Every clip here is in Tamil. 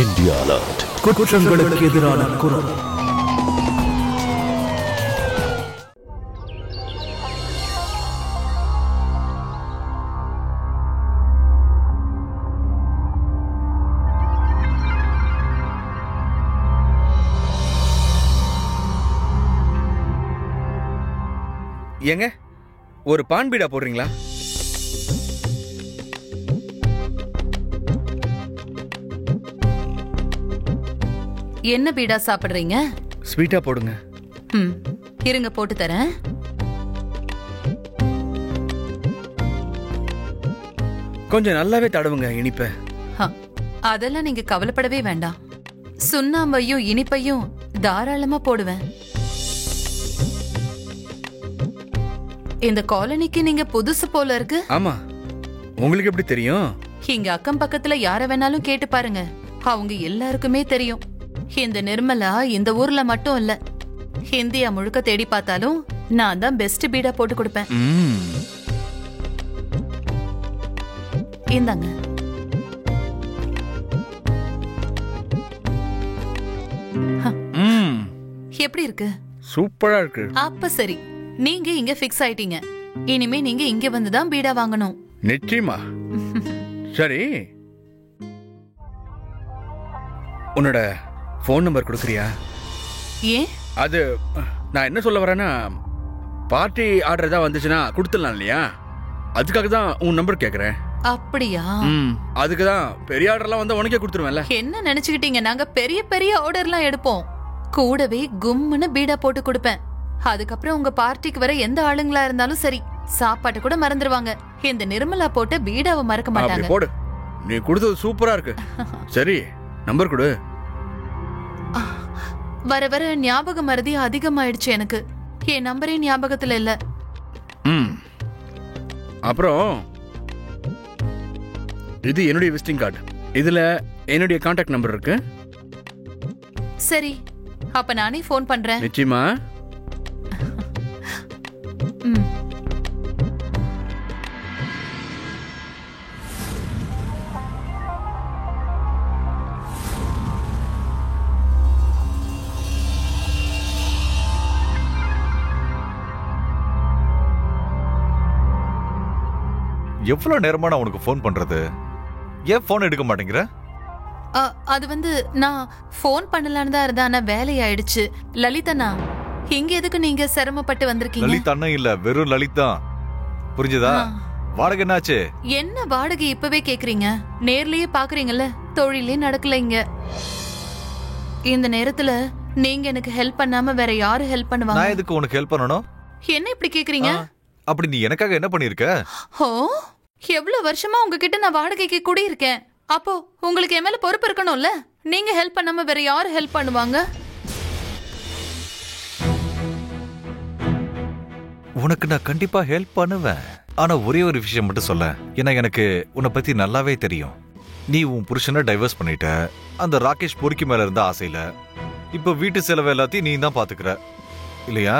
India alert. குற்றங்களுக்கு எதிரான குரல். ஏங்க ஒரு பான் பீடா போடுறீங்களா? என்ன பீடா சாப்பிடுறீங்க? ஸ்வீட்டா போடுங்க. இருங்க போட்டு தரேன். கொஞ்சம் நல்லாவே தடவுங்க இனிப்ப. அதெல்லாம் நீங்க கவலைப்படவே வேண்டாம். சுண்ணாம்பையும் இனிப்பையும் தாராளமா போடுவேன். இந்த காலனிக்கு நீங்க புதுசு போல இருக்கு. ஆமா, உங்களுக்கு எப்படி தெரியும்? இங்க அக்கம் பக்கத்துல யார வேணாலும் கேட்டு பாருங்க, அவங்க எல்லாருக்குமே தெரியும். இந்த நிர்மலா இந்த ஊர்ல மட்டும் இல்ல, இந்தியா முழுக்க தேடி பார்த்தாலும் நான் தான் பெஸ்ட் பீடா போட்டு கொடுப்பேன். இந்தாங்க. எப்படி இருக்கு? சூப்பரா இருக்கு. அப்ப சரி, நீங்க இங்க ஃபிக்ஸ் ஆயிட்டீங்க. இனிமே நீங்க இங்க வந்துதான் பீடா வாங்கணும். நிச்சயமா. சரி, உன்னோட போன் நம்பர் கொடுக்குறியா? ஏன்? அது நான் என்ன சொல்ல வரேன்னா, பார்ட்டி ஆர்டர் ஏதாவது வந்துச்சுன்னா கொடுத்துடலாம் இல்லையா? அதுக்காக தான் உன் நம்பர் கேக்குறேன். அப்படியா? அதுக்கு தான் பெரிய ஆர்டர்லாம் வந்து உனக்கே கொடுத்துருவேன்ல. என்ன நினைச்சுக்கிட்டீங்க, நாங்க பெரிய பெரிய ஆர்டர்லாம் எடுப்போம். கூடவே கும்முன்னு பீடா போட்டு கொடுப்பேன். அதுக்கப்புறம் உங்க பார்ட்டிக்கு வர எந்த ஆளுங்களா இருந்தாலும் சரி, சாப்பாட்டு கூட மறந்துடுவாங்க. இந்த நிர்மலா போட்டு பீடாவை மறக்க மாட்டாங்க. போடு, நீ கொடுத்தது சூப்பரா இருக்கு. சரி, நம்பர் கொடு. வர வர ஞாபக மறதி அதிகமாயிடுச்சு எனக்கு. என் நம்பரே ஞாபகத்துல இல்ல. அப்புறம் இது என்னுடைய விசிட்டிங் கார்டு. இதுல என்னுடைய கான்டாக்ட் நம்பர் இருக்கு. சரி, அப்ப நானே போன் பண்றேன். நிச்சயமா. எவ்வளவு நேரமா நான் உனக்கு போன் பண்றது? ஏன் போன் எடுக்க மாட்டேங்கிற? அது வந்து நான் போன் பண்ணலான்னு தான் இருந்தா, ஆனா வேலை ஆயிடுச்சு. லலிதண்ணா, இங்க எதுக்கு நீங்க சிரமப்பட்டு வந்திருக்கீங்க? லலித் அண்ணன் இல்ல, வெறும் லலித் தான். புரிஞ்சதா? வாடகை என்னாச்சு? என்ன வாடகை இப்பவே கேக்குறீங்க? நேர்லயே பாக்குறீங்கல்ல, தொழிலே நடக்கல இங்க. இந்த நேரத்துல நீங்க எனக்கு ஹெல்ப் பண்ணாம வேற யாரு ஹெல்ப் பண்ணுவாங்க? நான் எதுக்கு உனக்கு ஹெல்ப் பண்ணணும்? என்ன இப்படி கேக்குறீங்க? அப்படி நீ எனக்காக என்ன பண்ணிருக்க? ஓ, எவ்வளவு வருஷமா உங்ககிட்ட நான் வாடகைக்கு குடியிருக்கேன். அப்போ உங்களுக்கு என் மேல பொறுப்பு இருக்கணும்ல. நீங்க ஹெல்ப் பண்ணாம வேற யாரு ஹெல்ப் பண்ணுவாங்க? உனக்கு நான் கண்டிப்பா ஹெல்ப் பண்ணுவேன். ஆனா ஒரே ஒரு விஷயம் மட்டும் சொல்ல. ஏன்னா எனக்கு உன்னை பத்தி நல்லாவே தெரியும். நீ உன் புருஷனை டைவர்ஸ் பண்ணிட்ட. அந்த ராகேஷ் பொறுக்கி மேல இருந்த ஆசையில இப்ப வீட்டு செலவு எல்லாத்தையும் நீ தான் பாத்துக்கிற இல்லையா?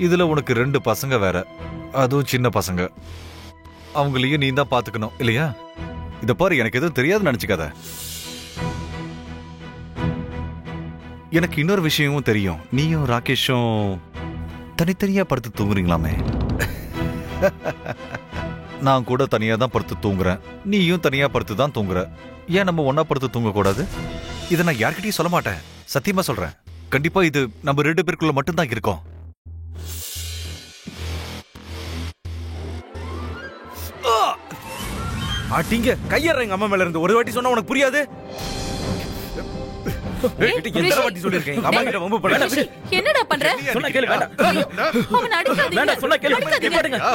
இதுல உனக்கு 2 பசங்க வேற, அதுவும் சின்ன பசங்க. அவங்களையும் நீ தான் பாத்துக்கணும் இல்லையா? இத பாரு, எனக்கு எதுவும் தெரியாதுன்னு நினைச்சுக்காத. எனக்கு இன்னொரு விஷயமும் தெரியும். நீயும் ராகேஷும் தனித்தனியா படுத்து தூங்குறீங்களாமே. நான் கூட தனியா தான் படுத்து தூங்குறேன், நீயும் தனியா படுத்து தான் தூங்குற. ஏன் நம்ம ஒன்னா படுத்து தூங்க கூடாது? இதை நான் யார்கிட்டயும் சொல்ல மாட்டேன், சத்தியமா சொல்றேன். கண்டிப்பா இது நம்ம 2 பேருக்குள்ள மட்டும்தான் இருக்கோம். அடிங்க, கையற எங்க அம்மா மேல இருந்து. ஒரு வாட்டி சொன்னா உனக்கு புரியாது? எத்தனை வாட்டி சொல்லிருக்கேன் எங்க அம்மா கிட்ட வம்பு பண்ணாத. என்னடா பண்ற? சொன்னா கேளு. வேண்டாம், அவனை அடிக்காதீங்க. வேண்டாம், சொன்னா கேளு.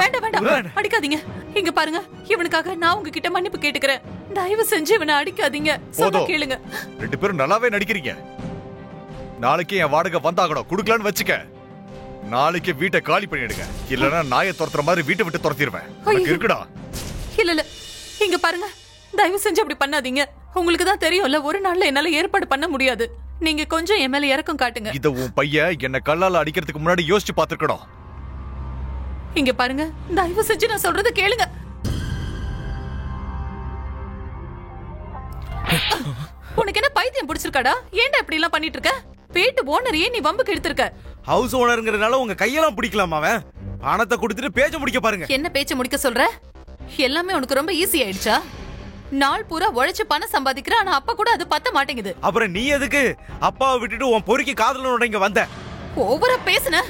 வேண்டாம், அடிக்காதீங்க. இங்க பாருங்க, இவனுக்காக நான் உங்ககிட்ட மன்னிப்பு கேட்டுக்கிறேன். தயவு செஞ்சு இவனை அடிக்காதீங்க. சொன்னா கேளுங்க. 2 பேரும் நல்லாவே நடிக்கிறீங்க. நாளைக்கு என் வாடகை வந்தாகணும், குடுக்கலான்னு வச்சுக்க. நாளைக்கு வீட்டை காலி பண்ணிடுங்க, இல்லன்னா நாயை துரத்துற மாதிரி வீட்டை விட்டு துரத்திடுவேன். இருக்குடா. இல்ல, இங்க பாருங்க, தயவு செஞ்சு அப்படி பண்ணாதீங்க. உங்களுக்கு தான் தெரியும்ல, ஒரு நாள்ல என்னால ஏற்பாடு பண்ண முடியாது. நீங்க கொஞ்சம் என் மேல இறக்கம் காட்டுங்க. இத உன் பையன் என்ன கல்லால அடிக்கிறதுக்கு முன்னாடி யோசிச்சு பாத்துக்கணும். இங்க பாருங்க, தயவு செஞ்சு நான் சொல்றத கேளுங்க. உனக்கு என்ன இருக்காடா? ஏன்டா இப்படி எல்லாம் பண்ணிட்டு இருக்க? வீட்டு ஓனரையே நீ வம்புக்கு எடுத்திருக்க. ஹவுஸ் ஓனருங்கிறனால உங்க கையெல்லாம் பிடிக்கலாமா? அவன் பணத்தை கொடுத்துட்டு பேச்ச முடிக்க பாருங்க. என்ன பேச்ச முடிக்க சொல்ற? எல்லாமே உனக்கு ரொம்ப ஈஸி ஆயிடுச்சா? நாள் பூரா உழைச்சு பணம் சம்பாதிக்கிற, ஆனா அப்பா கூட அது பத்த மாட்டேங்குது. அப்புறம் நீ எதுக்கு அப்பாவை விட்டுட்டு உன் பொறுக்கி காதலனோட இங்க வந்த? ஓவரா பேசுன.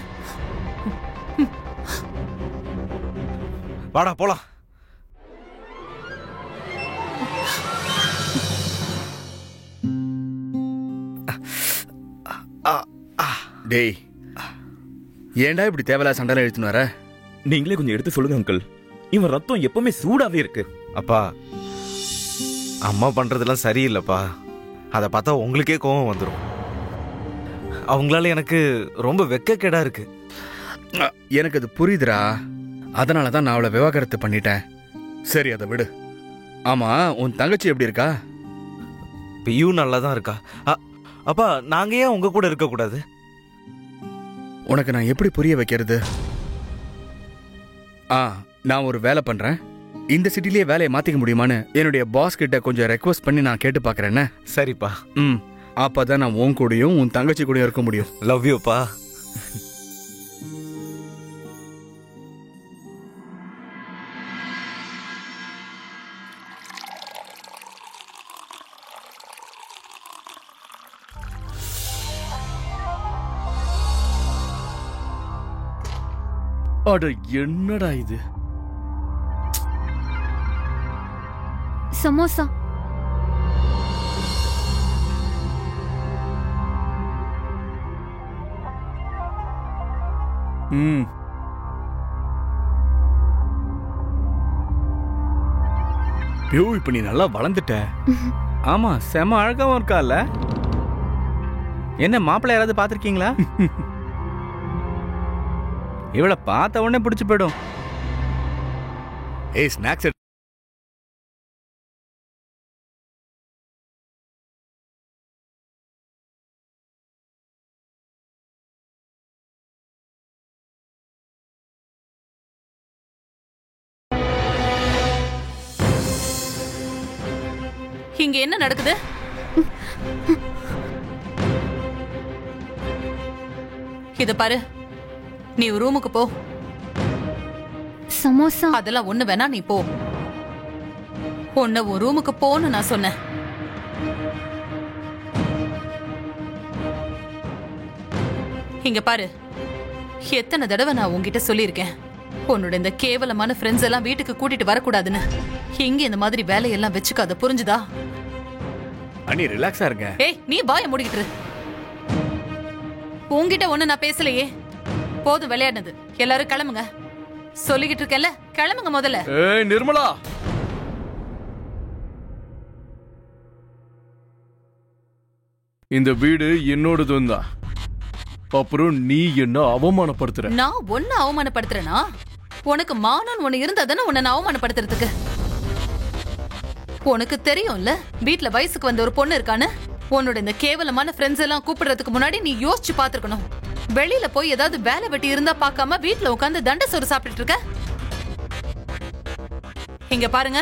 வாடா போலாம். டேய், ஏன்டா இப்படி தேவையில்லாத சண்டையில இழுத்துன்னு வர? நீங்களே கொஞ்சம் எடுத்து சொல்லுங்க அங்கிள். இவன் ரத்தம் எப்பவுமே சூடாவே இருக்கு. அப்பா, அம்மா பண்றதெல்லாம் சரியில்லைப்பா. அதை பார்த்தா உங்களுக்கே கோபம் வந்துடும். அவங்களால எனக்கு ரொம்ப வெக்கக்கேடா இருக்கு. எனக்கு அது புரியுதுடா. அதனால தான் நான் அவளை விவாகரத்து பண்ணிட்டேன். சரி, அதை விடு. ஆமா, உன் தங்கச்சி எப்படி இருக்கா? பியும் நல்லா தான் இருக்கா. அப்பா, நாங்க ஏன் உங்க கூட இருக்க கூடாது? உனக்கு நான் எப்படி புரிய வைக்கிறது? நான் ஒரு வேலை பண்றேன். இந்த சிட்டிலேயே வேலையை மாத்திக்க முடியுமான்னு என்னுடைய பாஸ் கிட்ட கொஞ்சம் ரெக்வஸ்ட் பண்ணி நான் கேட்டு பாக்குறேன்னு. சரிப்பா. அப்பதான் நான் உன் கூடயும் உன் தங்கச்சி கூடயும் இருக்க முடியும். லவ் யூப்பா. அட என்னடா இது? சமோசா. பியூ, இப்ப நீ நல்லா வளர்ந்துட்ட. ஆமா, செம அழகாவும் இருக்கால. என்ன மாப்பிள்ளை யாராவது பாத்திருக்கீங்களா? இவளை பார்த்த உடனே பிடிச்சு போயிடும். ஏய், ஸ்நாக்ஸ் இங்க என்ன நடக்குது? இத பாரு, நீ ரூமுக்கு போ. சமோசா. அதெல்லாம் ஒண்ணு வேணா, நீ போ. உன்னை உன் ரூமுக்கு போன்னு நான் சொன்னேன். இங்க பாரு, எத்தனை தடவை நான் உன்கிட்ட சொல்லியிருக்கேன், உன்னோட இந்த கேவலமான ஃப்ரெண்ட்ஸ் எல்லாம் வீட்டுக்கு கூட்டிட்டு வரக்கூடாதுன்னு. இங்க இந்த மாதிரி வேலையெல்லாம் வச்சுக்காத, புரிஞ்சுதா? அண்ணி, ரிலாக்ஸா இருங்க. ஏய், நீ வாயை மூடிக்கிட்டு இரு. உன்கிட்ட ஒண்ணு நான் பேசலையே. போதும் விளையாடுனது. எல்லாரும் கிளம்புங்க. சொல்லிக்கிட்டு இருக்கேன்ல, கிளம்புங்க முதல்ல. ஏய் நிர்மலா, இந்த வீடு என்னோடதும் தான். அப்புறம் நீ என்ன அவமானப்படுத்துற? நான் ஒன்னு அவமானப்படுத்துறேனா? உனக்கு மானம் ஒண்ணு இருந்தா தானே உன்னை நான் அவமானப்படுத்துறதுக்கு. உனக்கு தெரியும்ல, வீட்ல வயசுக்கு வந்த ஒரு பொண்ணு இருக்கான்னு. உன்னோட இந்த கேவலமான ஃப்ரெண்ட்ஸ் எல்லாம் கூப்பிடுறதுக்கு முன்னாடி நீ யோசிச்சு பாத்துருக்கணும். வெளியில போய் ஏதாவது வேலை வெட்டி இருந்தா பார்க்காம வீட்ல உட்காந்து தண்ட சோறு சாப்பிட்டுட்டு இருக்க. இங்க பாருங்க,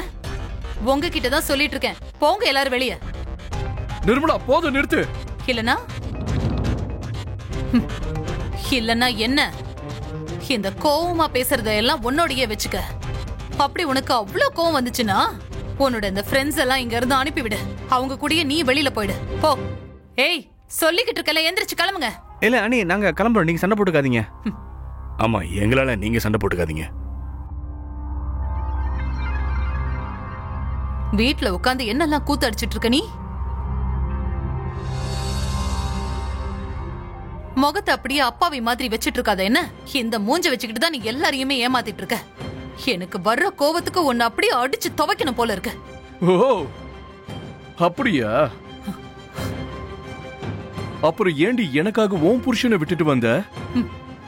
உங்ககிட்ட தான் சொல்லிட்டு இருக்கேன். போங்க எல்லாரும் வெளிய. நிர்மலா, போதும், நிறுத்து. இல்லனா இல்லனா என்ன? இந்த கோவமா பேசுறதெல்லாம் உன்னோடையே வச்சுக்க. அப்படி உனக்கு அவ்வளவு கோவம் வந்துச்சுன்னா உன்னோட இந்த ஃப்ரெண்ட்ஸ் எல்லாம் இங்க இருந்து அனுப்பிவிடு. அவங்க கூடயே நீ வெளியில போயிடு. போ. ஏய், சொல்லிக்கிட்டு இருக்கல, எந்திரிச்சு கிளம்புங்க. இல்ல அண்ணி, நாங்க கிளம்புறோம். நீங்க சண்டை போட்டுக்காதீங்க. ஆமா, எங்களால நீங்க சண்டை போட்டுக்காதீங்க. வீட்ல உட்காந்து என்னெல்லாம் கூத்து அடிச்சிட்டு இருக்க நீ? முகத்தை அப்படியே அப்பாவி மாதிரி வச்சிட்டு இருக்காத. என்ன இந்த மூஞ்ச வச்சுக்கிட்டு தான் நீ எல்லாரையுமே ஏமாத்திட்டு இருக்க. எனக்கு வர்ற கோவத்துக்கு ஒன்னு அப்படியே அடிச்சு துவைக்கணும் போல இருக்கு. ஓ, அப்படியா? அப்புறம் ஏண்டி எனக்காக உன் புருஷனை விட்டுட்டு வந்த?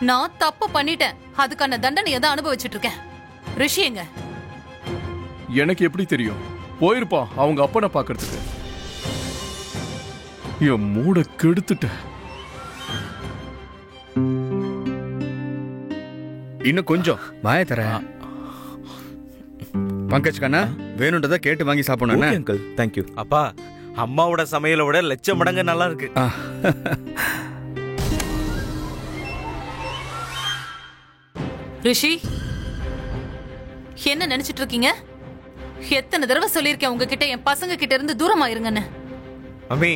நான் தப்பு பண்ணிட்டேன். அதுக்கான தண்டனையை தான் அனுபவிச்சுட்டு இருக்கேன். ரிஷி எங்க? எனக்கு எப்படி தெரியும்? போயிருப்பான் அவங்க அப்பனை பாக்குறதுக்கு. என் மூட கெடுத்துட்ட. இன்னும் கொஞ்சம் வாய தர. பங்கஜ் கண்ணா, வேணுன்றத கேட்டு வாங்கி சாப்பிடணும். Uncle, thank you. அப்பா, அம்மாவோட சமையலை விட லட்சம் மடங்கு நல்லா இருக்கு. ரிஷி, என்ன நினைச்சிட்டு இருக்கீங்க? எத்தனை தடவை சொல்லியிருக்கேன் உங்ககிட்ட என் பசங்க கிட்ட இருந்து தூரமா இருங்கன்னு. மம்மி,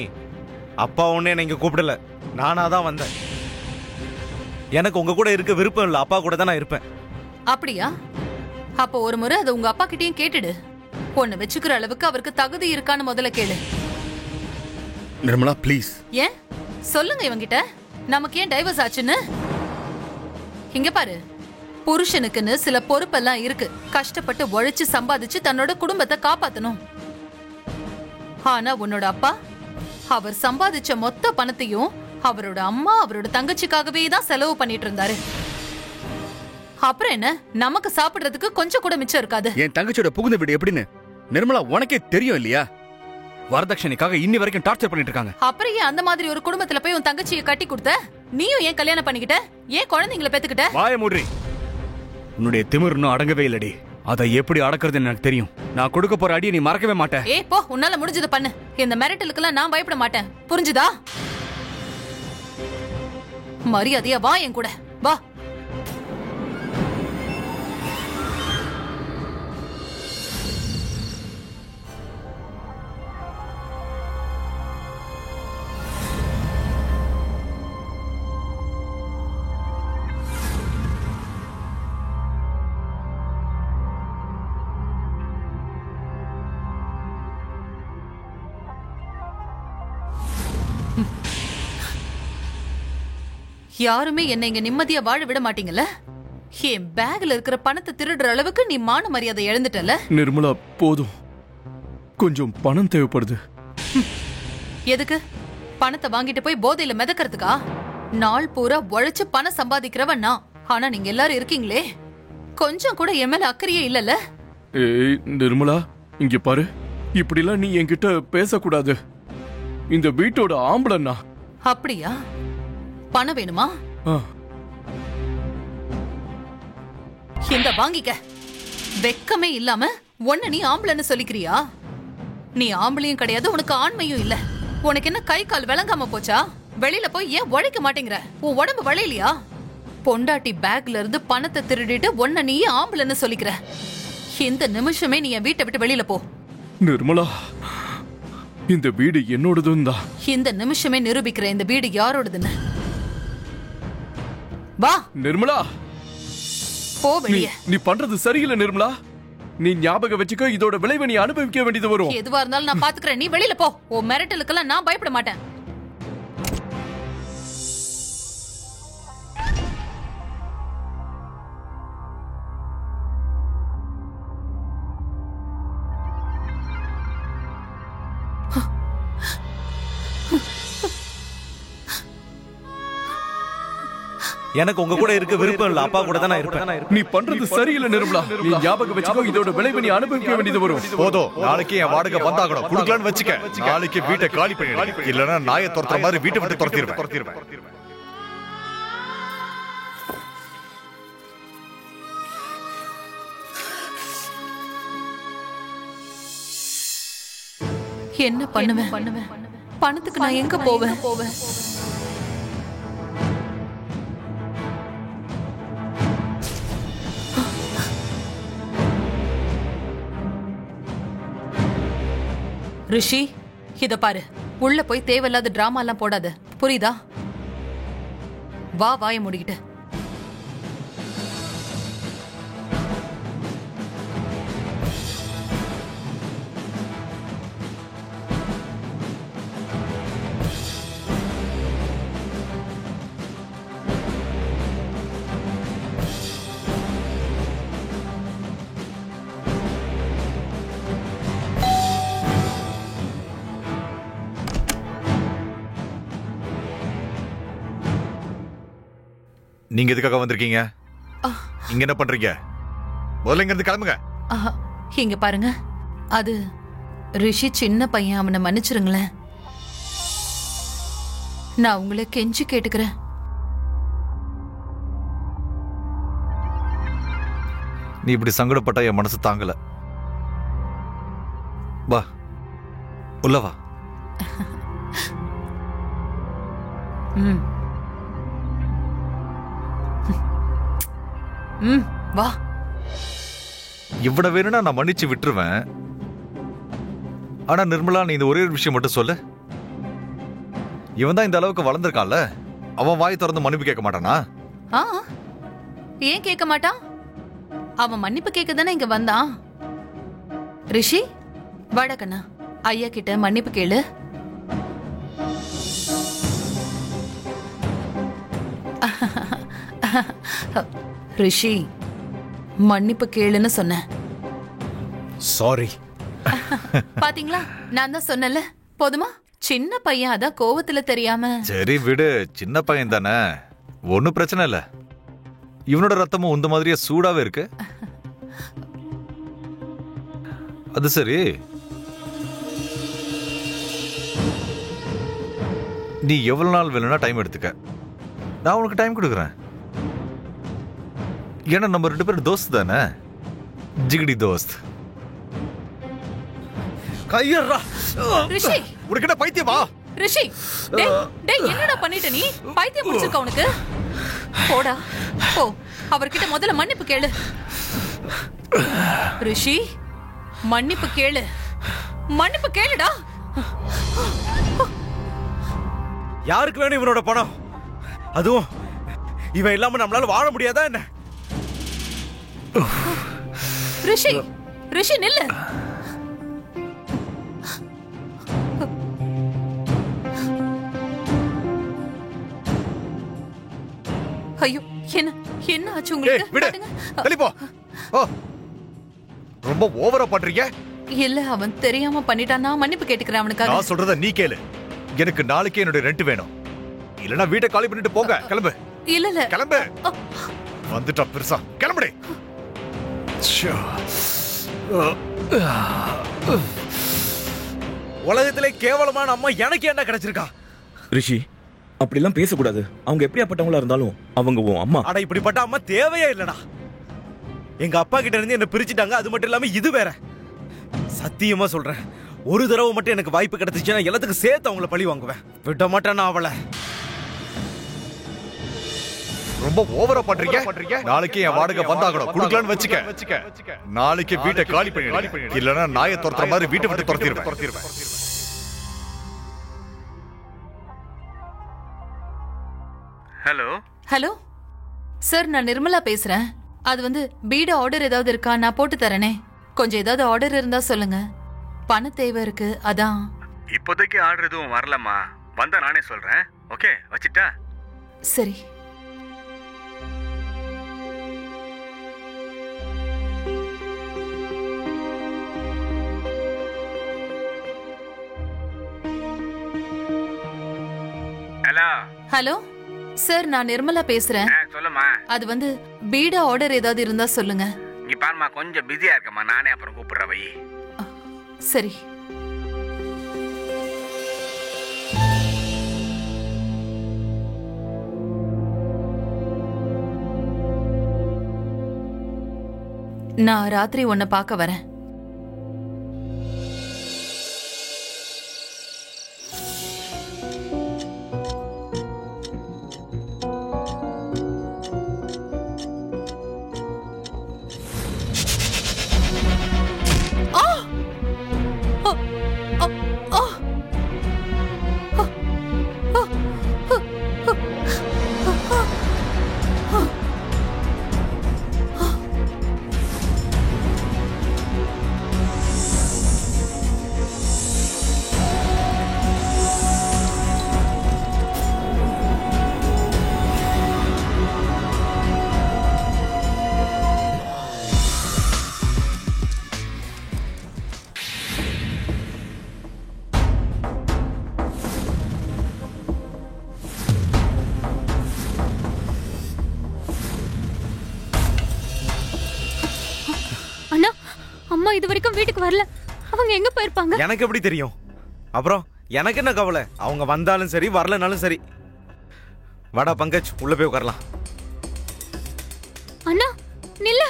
அப்பா ஒண்ணு என்ன இங்க கூப்பிடல, நானா தான் வந்தேன். எனக்கு உங்க கூட இருக்க விருப்பம் இல்ல, அப்பா கூட தான் நான் இருப்பேன். அப்படியா? அப்போ ஒரு முறை அதை உங்க அப்பா கிட்டயும் கேட்டுடு. பொண்ணு வச்சுக்கிற அளவுக்கு அவருக்கு தகுதி இருக்கான்னு முதல்ல கேளு. நிர்மலா ப்ளீஸ். ஏன் சொல்லுங்க இவங்கிட்ட, நமக்கு ஏன் டைவர்ஸ் ஆச்சுன்னு. இங்க பாரு, புருஷனுக்குன்னு சில பொறுப்பெல்லாம் இருக்கு. கஷ்டப்பட்டு உழைச்சு சம்பாதிச்சு தன்னோட குடும்பத்தை காப்பாத்தணும். ஆனா உன்னோட அப்பா அவர் சம்பாதிச்ச மொத்த பணத்தையும் அவரோட அம்மா அவரோட தங்கச்சிக்காகவே தான் செலவு பண்ணிட்டு இருந்தாரு. அப்புறம் என்ன, நமக்கு சாப்பிடுறதுக்கு கொஞ்சம் கூட மிச்சம் இருக்காது. என் தங்கச்சியோட புகுந்த வீடு எப்படின்னு நிர்மலா உனக்கே தெரியும் இல்லையா? வரதட்சணைக்காக இன்னி வரைக்கும் டார்ச்சர் பண்ணிட்டு இருக்காங்க. அப்புறம் ஏன் அந்த மாதிரி ஒரு குடும்பத்துல போய் உன் தங்கச்சியை கட்டி கொடுத்த? நீயும் ஏன் கல்யாணம் பண்ணிக்கிட்ட? ஏன் குழந்தைங்களை பெத்துக்கிட்ட? வாய மூடி. உன்னுடைய திமிர் இன்னும் அடங்கவே இல்லடி. அதை எப்படி அடக்குறதுன்னு எனக்கு தெரியும். நான் கொடுக்க போற அடியை நீ மறக்கவே மாட்டேன். ஏ போ, உன்னால முடிஞ்சது பண்ணு. இந்த மிரட்டலுக்கெல்லாம் நான் பயப்பட மாட்டேன், புரிஞ்சுதா? மரியாதையா வா என் கூட, வா. யாருமே என்ன இங்க நிம்மதியா வாழ விட மாட்டீங்கல்ல? என் பேக்ல இருக்கிற பணத்தை திருடுற அளவுக்கு நீ மான மரியாதை இழந்துட்டல. நிர்மலா போதும், கொஞ்சம் பணம் தேவைப்படுது. எதுக்கு? பணத்தை வாங்கிட்டு போய் போதையில மிதக்கிறதுக்கா? நாள் பூரா உழைச்சு பணம் சம்பாதிக்கிறவன் நான். ஆனா நீங்க எல்லாரும் இருக்கீங்களே, கொஞ்சம் கூட என் மேல அக்கறையே இல்லல. ஏய் நிர்மலா, இங்க பாரு, இப்படிலாம் நீ என்கிட்ட பேசக்கூடாது. இந்த வீட்டோட ஆம்பளன்னா. அப்படியா? பணம் வேணுமா? இந்த வாங்கிக்க. வெக்கமே இல்லாம உன்ன நீ ஆம்பளைன்னு சொல்லிக்கிறியா? நீ ஆம்பளையும் கிடையாது, உனக்கு ஆண்மையும் இல்ல. உனக்கு என்ன கை கால் விளங்காம போச்சா? வெளியில போய் ஏன் உழைக்க மாட்டேங்கிற? உன் உடம்பு வளையலையா? பொண்டாட்டி பேக்ல இருந்து பணத்தை திருடிட்டு உன்ன நீ ஆம்பளைன்னு சொல்லிக்கிற. இந்த நிமிஷமே நீ என் வீட்டை விட்டு வெளியில போ. நிர்மலா, இந்த வீடு என்னோடதும் தான். இந்த நிமிஷமே நிரூபிக்கிற இந்த வீடு யாரோடதுன்னு. வா நிர்மலா, போ வெளியே. நீ பண்றது சரியில்லை நிர்மலா. நீ ஞாபகம் வச்சுக்க, இதோட விளைவை நீ அனுபவிக்க வேண்டியது வரும். எதுவா இருந்தாலும் நான் பாத்துக்கிறேன், நீ வெளியில போ. ஓ மிரட்டலுக்கெல்லாம் நான் பயப்பட மாட்டேன். எனக்கு உங்க கூட இருக்க விருப்பம் இல்ல, அப்பா கூட தான் நான் இருப்பேன். நீ பண்றது சரியில்லை நிர்மலா. நீ ஞாபகம் வச்சுக்கோ, இதோட விளைவை நீ அனுபவிக்க வேண்டியது வரும். போதும், நாளைக்கு என் வாடகை வந்தாகணும், குடுக்கலான்னு வச்சுக்க. நாளைக்கு வீட்டை காலி பண்ணிடு, இல்லன்னா நாயை துரத்துற மாதிரி வீட்டை விட்டு துரத்திடுவேன். என்ன பண்ணுவேன்? பணத்துக்கு நான் எங்க போவேன்? ரிஷி, இத பாரு, உள்ள போய் தேவையில்லாத டிராமா எல்லாம் போடாத, புரியுதா? வா, வாய மூடிக்கிட்டு. நீங்க எதுக்காக வந்திருக்கீங்க? இங்க என்ன பண்றீங்க? முதல்ல இங்க இருந்து கிளம்புங்க. இங்க பாருங்க, அது ரிஷி சின்ன பையன், அவனை மன்னிச்சிருங்களேன். நான் உங்களை கெஞ்சி கேட்டுக்கிறேன். நீ இப்படி சங்கடப்பட்டா என் மனசு தாங்கல. வா, உள்ள வா. ம். ம், வா. இவ்வளவு வேணும்னா நான் மன்னிச்சு விட்டுருவேன். ஆனா நிர்மலா, நீ இந்த ஒரே ஒரு விஷயம் மட்டும் சொல்லு. இவன் தான் இந்த அளவுக்கு வளர்ந்துருக்கான்ல, அவன் வாய் திறந்து மன்னிப்பு கேட்க மாட்டானா? ஆ, ஏன் கேட்க மாட்டான்? அவன் மன்னிப்பு கேட்க தானே இங்க வந்தான். ரிஷி, வாடா கண்ணா, ஐயா கிட்ட மன்னிப்பு கேளு. ரிஷி, மன்னிப்பு கேளுன்னு சொன்னேன். சாரி. பாத்தீங்களா, நான் தான் சொன்னல. போதுமா? சின்ன பையன், அதான் கோவத்துல தெரியாம. சரி விடு, சின்ன பையன் தானே, ஒன்னும் பிரச்சனை இல்ல. இவனோட ரத்தமும் உந்த மாதிரியே சூடாவே இருக்கு. அது சரி, நீ எவ்வளவு நாள் வேணும்னா டைம் எடுத்துக்க, நான் உனக்கு டைம் கொடுக்குறேன். ஏன்னா நம்ம 2 பேரும் தோஸ்த் தானே, ஜிகிடி தோஸ்த். கையறா. ரிஷி, உனக்கு என்ன பைத்தியமா? ரிஷி, டேய் டேய், என்னடா பண்ணிட்ட நீ? பைத்தியம் பிடிச்சிருக்க உனக்கு? போடா போ, அவர்கிட்ட முதல்ல மன்னிப்பு கேளு. ரிஷி, மன்னிப்பு கேளு, மன்னிப்பு கேளுடா. யாருக்கு வேணும் இவனோட பணம்? அதுவும் இவன் இல்லாம நம்மளால வாழ முடியாதா என்ன? ரிஷி, ரிஷி நில்லு. ஐயோ, என்ன என்ன ஆச்சு உங்களுக்கு? விடு, தள்ளி போ. ஓ, ரொம்ப ஓவரா பண்றீங்க. இல்ல, அவன் தெரியாம பண்ணிட்டான். நான் மன்னிப்பு கேட்டுக்கிறேன் அவனுக்காக. நான் சொல்றத நீ கேளு. எனக்கு நாளைக்கே என்னோட ரெண்ட் வேணும், இல்லனா வீட்டை காலி பண்ணிட்டு போங்க. கிளம்பு. இல்ல இல்ல, கிளம்பு. வந்துட்டா பெருசா, கிளம்புடே. உலகத்திலே கேவலமான அம்மா எனக்கு என்ன கிடைச்சிருக்கா? ரிஷி, அப்படிலாம் பேசக்கூடாது. அவங்க எப்படியாப்பட்டவங்களா இருந்தாலும் அவங்க உன் அம்மா. அட, இப்படிப்பட்ட அம்மா தேவையே இல்லடா. எங்க அப்பா கிட்ட இருந்து என்ன பிரிச்சுட்டாங்க. அது மட்டும் இல்லாம இது வேற. சத்தியமா சொல்றேன், ஒரு தடவை மட்டும் எனக்கு வாய்ப்பு கிடைச்சிச்சுன்னா எல்லாத்துக்கும் சேர்த்து அவங்கள பழி வாங்குவேன். விட மாட்டேன் நான் அவளை. ரொம்ப ஓவரா பண்றீங்க. நாளைக்கு என் வாடகை வந்தாகணும், குடுக்கலான்னு வச்சுக்க. நாளைக்கு வீட்டை காலி பண்ணிடு, இல்லனா நாயை துரத்துற மாதிரி வீட்டை விட்டு துரத்திடுவேன். ஹலோ ஹலோ சார், நான் நிர்மலா பேசுறேன். அது வந்து பீட ஆர்டர் ஏதாவது இருக்கா? நான் போட்டு தரேனே. கொஞ்சம் ஏதாவது ஆர்டர் இருந்தா சொல்லுங்க, பண தேவை இருக்கு. அதான். இப்போதைக்கு ஆர்டர் எதுவும் வரலம்மா, வந்தா நானே சொல்றேன். ஓகே, வச்சிட்டா? சரி. ஹலோ ஹலோ சார், நான் நிர்மலா பேசுறேன். சொல்லுமா. அது வந்து பீட ஆர்டர் ஏதாவது இருந்தா சொல்லுங்க. இங்க பாருமா, கொஞ்சம் பிஸியா இருக்கமா, நானே அப்புறம் கூப்பிடுறேன். வை. சரி. நான் ராத்திரி உன்னை பார்க்க வரேன். அம்மா இது வரைக்கும் வீட்டுக்கு வரல. அவங்க எங்க போயிருப்பாங்க? எனக்கு எப்படி தெரியும்? அப்புறம் எனக்கு என்ன கவலை? அவங்க வந்தாலும் சரி, வரலனாலும் சரி. வாடா பங்கஜ், உள்ள போய் உட்காரலாம். அண்ணா நில்ல.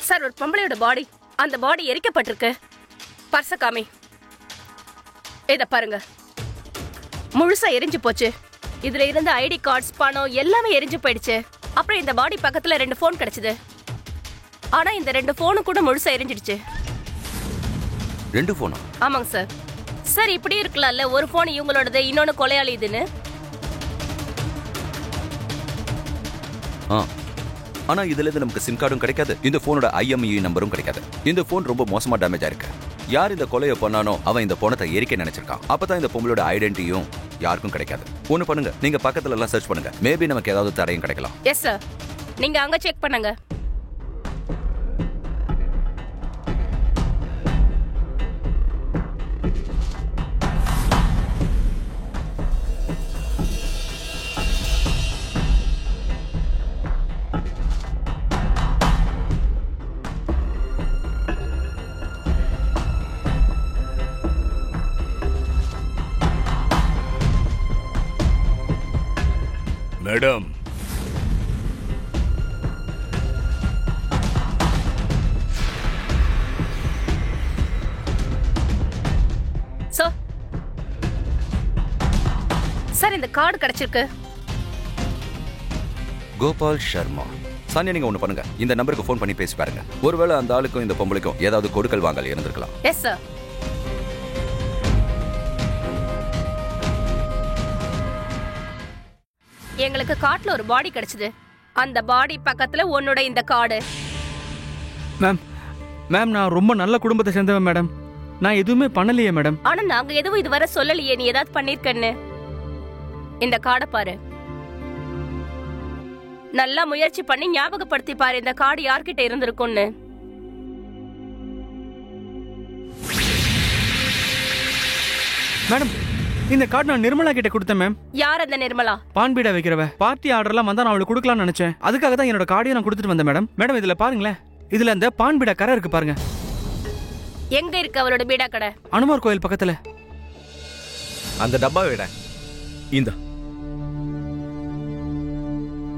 சார் ஒரு பொம்பளையோட பாடி, அந்த பாடி எரிக்கப்பட்டிருக்கு. பர்ச காமி. இத பாருங்க, முழுசா எரிஞ்சு போச்சு. இதுல இருந்த ஐடி கார்ட்ஸ், பணம் எல்லாமே எரிஞ்சு போயிடுச்சு. அப்புறம் இந்த பாடி பக்கத்துல 2 போன் கிடைச்சது. ஆனா இந்த 2 போனும் கூட முழுசா எரிஞ்சிடுச்சு. 2 போனா? ஆமாங்க சார். சார் இப்படி இருக்கலாம்ல, ஒரு போன் இவங்களோடது, இன்னொன்னு கொலையாளி இதுன்னு. ஆனா இதுல இருந்து நமக்கு சிம் கார்டும் கிடைக்காது, இந்த போனோட IMEI நம்பரும் கிடைக்காது. இந்த போன் ரொம்ப மோசமா டேமேஜ் ஆயிருக்கு. யார் இந்த கொலையை பண்ணானோ அவன் இந்த போனத்தை எரிக்க நினைச்சிருக்கான். அப்பதான் இந்த பொம்பளோட ஐடென்டிட்டியும் யாருக்கும் கிடைக்காது. ஒண்ணு பண்ணுங்க, நீங்க பக்கத்துல எல்லாம் சர்ச் பண்ணுங்க. மேபி நமக்கு ஏதாவது தடையும் கிடைக்கலாம். எஸ் சார், நீங்க அங்க செக் பண்ணுங்க. மேடம், சார் இந்த கார்டு கிடைச்சிருக்கு. கோபால் சர்மா. சானியா, நீங்க ஒண்ணு பண்ணுங்க, இந்த நம்பருக்கு ஃபோன் பண்ணி பேசி பாருங்க. ஒருவேளை அந்த ஆளுக்கும் இந்த பொம்பளைக்கும் ஏதாவது கொடுக்கல் வாங்கல் இருந்திருக்கலாம். Yes sir. எங்களுக்கு காட்டுல ஒரு பாடி கிடைச்சது. அந்த பாடி பக்கத்துல உன்னோட இந்த கார்டு. மேம் நான் ரொம்ப நல்ல குடும்பத்தை சேர்ந்தவன் மேடம். நான் எதுவுமே பண்ணலையே மேடம். ஆனா நாங்க எதுவும் இதுவரை சொல்லலையே நீ ஏதாவது பண்ணிருக்கன்னு. இந்த கார்டை பாரு, நல்லா முயற்சி பண்ணி ஞாபகப்படுத்தி பாரு இந்த கார்டு யார்கிட்ட இருந்திருக்கும்னு. மேடம், இந்த கார்டு நான் நிர்மலா கிட்ட கொடுத்தேன் மேம். யார் அந்த நிர்மலா? பான் பீடா வைக்கிறவ. பார்ட்டி ஆர்டர்லாம் வந்தா நான் அவளுக்கு கொடுக்கலாம்னு நினைச்சேன். அதுக்காக தான் என்னோட கார்டையும் நான் கொடுத்துட்டு வந்தேன் மேடம். மேடம் இதுல பாருங்களேன், இதுல அந்த பான் பீடா கரை இருக்கு பாருங்க. எங்க இருக்கு அவளோட பீடா கடை? அனுமார் கோயில் பக்கத்துல. அந்த டப்பா விட இந்த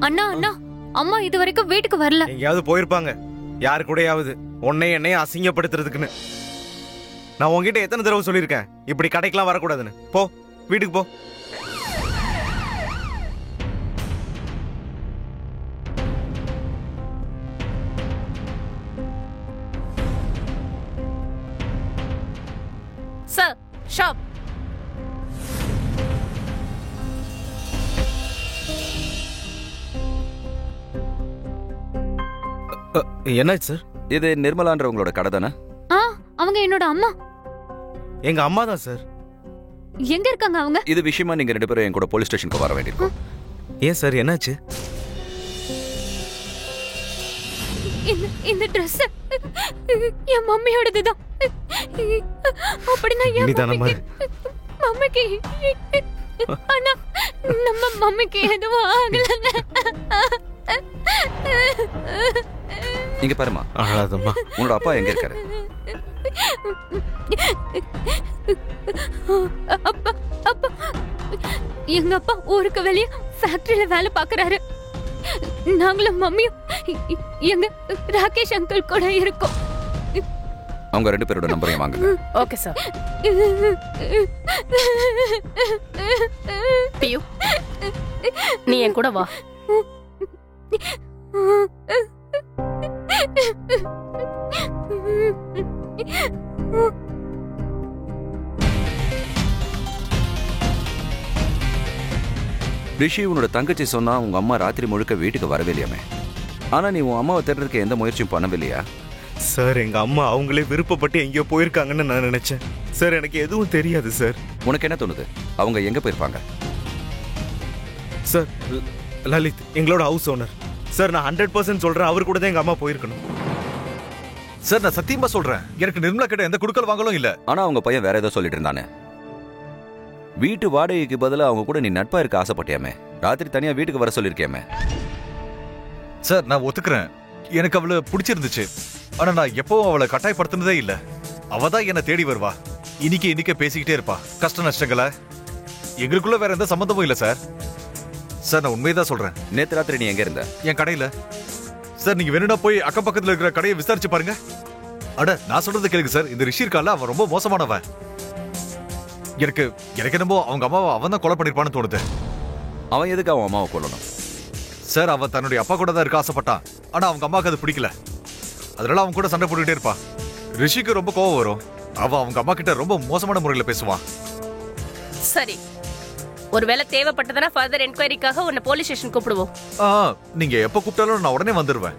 அண்ணா அண்ணா, அம்மா இது வரைக்கும் வீட்டுக்கு வரல. எங்கேயாவது போயிருப்பாங்க, யாரு கூடயாவது. என்னைய அசிங்கப்படுத்துறதுக்குன்னு. நான் உங்ககிட்ட எத்தனை தடவை சொல்லியிருக்கேன் இப்படி கடைக்கெல்லாம் வரக்கூடாதுன்னு. போ, வீட்டுக்கு போ. Sir, shop. என்னாச்சு சார்? இது நிர்மலான்றவங்களோட கடை தானே? அவங்க என்னோட அம்மா. எங்க அம்மா தான் சார். எங்க இருக்காங்க அவங்க? இது விஷயமா நீங்க 2 பேரும் என் கூட போலீஸ் ஸ்டேஷனுக்கு வர வேண்டியிருக்கும். ஏன் சார், என்னாச்சு? இந்த Dress என் மம்மியோடதுதான். அப்படினா என் மம்மிக்கு அண்ணா, நம்ம மம்மிக்கு எதுவும் ஆகல. இங்க பாருமா, அழாதம்மா. உன்னோட அப்பா எங்க இருக்காரு? எங்க அப்பா ஊருக்கு வெளியே ஃபேக்டரியில வேலை பாக்குறாரு. நாங்களும் மம்மியும் எங்க ராகேஷ் அங்கிள் கூட இருக்கோம். அவங்க 2 பேரோட நம்பரையும் வாங்குங்க. Okay sir. பியூ, நீ என் கூட வா. ரிஷி, உன்னோட தங்கச்சி சொன்னா உங்க அம்மா ராத்திரி முழுக்க வீட்டுக்கு வரவே இல்லையாமே. ஆனா நீ உன் அம்மாவை தேடுறதுக்கு எந்த முயற்சியும் பண்ணவில்லையா? சார், எங்க அம்மா அவங்களே விருப்பப்பட்டு எங்கேயோ போயிருக்காங்கன்னு நான் நினைச்சேன் சார். எனக்கு எதுவும் தெரியாது சார். உனக்கு என்ன தோணுது, அவங்க எங்க போயிருப்பாங்க? சார், லலித் எங்களோட ஹவுஸ் ஓனர் சார். நான் 100% சொல்றேன், அவர் கூட தான் எங்க அம்மா போயிருக்கணும் சார். நான் சத்தியமா சொல்றேன், எனக்கு நிர்மலா கிட்ட எந்த குடுக்கல் வாங்கலும் இல்ல. ஆனா அவங்க பையன் வேற ஏதோ சொல்லிட்டு இருந்தானே. வீட்டு வாடகைக்கு பதிலா அவங்க கூட நீ நட்பா இருக்க ஆசைப்பட்டியாமே. ராத்திரி தனியா வீட்டுக்கு வர சொல்லிருக்கியாமே. சார், நான் ஒத்துக்கிறேன், எனக்கு அவளை பிடிச்சிருந்துச்சு. ஆனா நான் எப்பவும் அவளை கட்டாயப்படுத்தினதே இல்ல. அவ தான் என்ன தேடி வருவா, இன்னைக்கு பேசிக்கிட்டே இருப்பா. கஷ்ட நஷ்டங்களை எங்களுக்குள்ள வேற எந்த சம்பந்தமும் இல்ல சார். சார், நான் உண்மையதான் சொல்றேன். நேத்து ராத்திரி நீ எங்க இருந்த? என் கடையில. சார் நீங்க வேணும்னா போய் அக்கம் பக்கத்துல இருக்கிற கடையை விசாரிச்சு பாருங்க. அட நான் சொல்றது கேளுங்க சார், இந்த ரிஷி இருக்கால அவன் ரொம்ப மோசமானவன். எனக்கு என்னமோ அவங்க அம்மாவை அவன் தான் கொலை பண்ணிருப்பான்னு தோணுது. அவன் எதுக்கு அவன் அம்மாவை கொல்லணும்? சார் அவன் தன்னுடைய அப்பா கூட தான் இருக்க ஆசைப்பட்டான். ஆனா அவங்க அம்மாவுக்கு அது பிடிக்கல. அதனால அவன் கூட சண்டை போட்டுக்கிட்டே இருப்பான். ரிஷிக்கு ரொம்ப கோவம் வரும். அவன் அவங்க அம்மா கிட்ட ரொம்ப மோசமான முறையில பேசுவான். சரி, ஒருவேளை தேவைப்பட்டதுன்னா ஃபர்தர் என்கொயரிக்காக உன்னை போலீஸ் ஸ்டேஷன் கூப்பிடுவோம். நீங்க எப்ப கூப்பிட்டாலும் நான் உடனே வந்துருவேன்.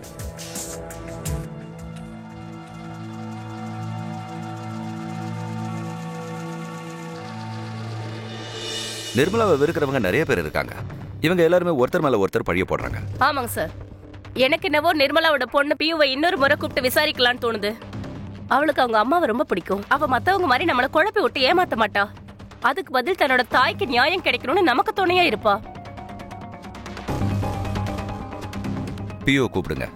நிர்மலாவை வெறுக்கிறவங்க நிறைய பேர் இருக்காங்க. இவங்க எல்லாருமே ஒருத்தர் மேல ஒருத்தர் பழிய போடுறாங்க. ஆமாங்க சார், எனக்கு என்னவோ நிர்மலாவோட பொண்ணு பியூவை இன்னொரு முறை கூப்பிட்டு விசாரிக்கலான்னு தோணுது. அவளுக்கு அவங்க அம்மாவை ரொம்ப பிடிக்கும். அவ மத்தவங்க மாதிரி நம்மளை குழப்பி விட்டு ஏமாத்த மாட்டா. அதுக்கு பதில் தன்னோட தாய்க்கு நியாயம் கிடைக்கணும்னு நமக்கு துணையா இருப்பா. பியூ கூப்பிடுங்க.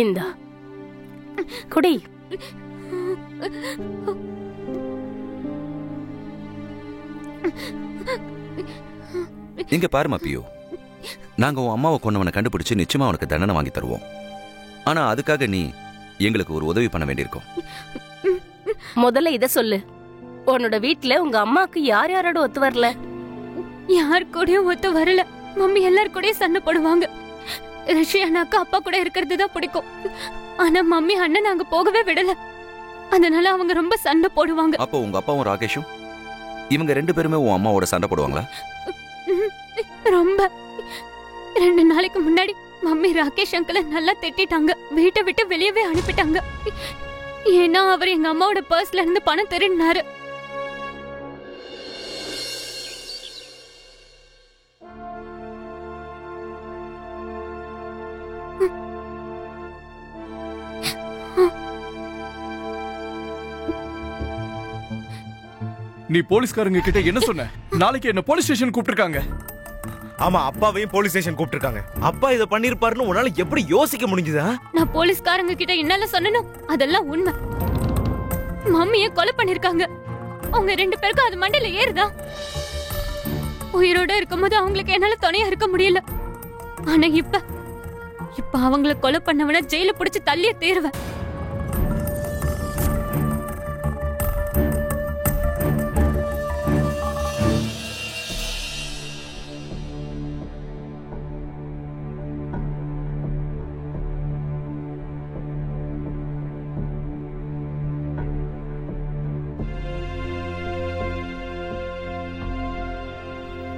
இந்தா குடி. இங்க பாருமா பியூ, நாங்க உன் அம்மாவை கொன்னவனை கண்டுபிடிச்சு நிச்சயமா உனக்கு தண்டனை வாங்கி தருவோம். ஆனா அதுக்காக நீ எங்களுக்கு ஒரு உதவி பண்ண வேண்டியிருக்கும். முதல்ல இத சொல்லு, உன்னோட வீட்டுல உங்க அம்மாக்கு யார் யாரோட ஒத்து வரல? யார் கூடயும் ஒத்து வரல. மம்மி எல்லார் கூடயும் சண்டை போடுவாங்க. ரிஷி அண்ணாக்கு அப்பா கூட இருக்கிறது தான் பிடிக்கும். ஆனா மம்மி அண்ணன் நாங்க போகவே விடல. அதனால அவங்க ரொம்ப சண்டை போடுவாங்க. அப்போ உங்க அப்பாவும் ராகேஷும் இவங்க 2 பேருமே உன் அம்மாவோட சண்டை போடுவாங்களா? ரொம்ப. 2 நாளைக்கு முன்னாடி மம்மி ராகேஷ் அங்கிளை நல்லா திட்டாங்க. வீட்டை விட்டு வெளியவே அனுப்பிட்டாங்க. ஏன்னா அவர் எங்க அம்மாவோட பர்ஸ்ல இருந்து பணம் திருடினாரு. நீ போலீஸ்காரங்க கிட்ட என்ன சொன்ன? நாளைக்கு என்ன போலீஸ் ஸ்டேஷன் கூப்பிட்டுருக்காங்க. ஆமா, அப்பாவையும் போலீஸ் ஸ்டேஷன் கூப்பிட்டுருக்காங்க. அப்பா இதை பண்ணிருப்பாருன்னு உன்னால எப்படி யோசிக்க முடிஞ்சுதா? நான் போலீஸ்காரங்க கிட்ட என்னால சொன்னனும் அதெல்லாம் உண்மை. மம்மியை கொலை பண்ணிருக்காங்க. அவங்க 2 பேருக்கும் அது மண்டையில ஏறுதா? உயிரோட இருக்கும்போது அவங்களுக்கு என்னால துணையா இருக்க முடியல. ஆனா இப்ப அவங்கள கொலை பண்ணவன ஜெயில புடிச்சு தள்ளிய தீருவேன்.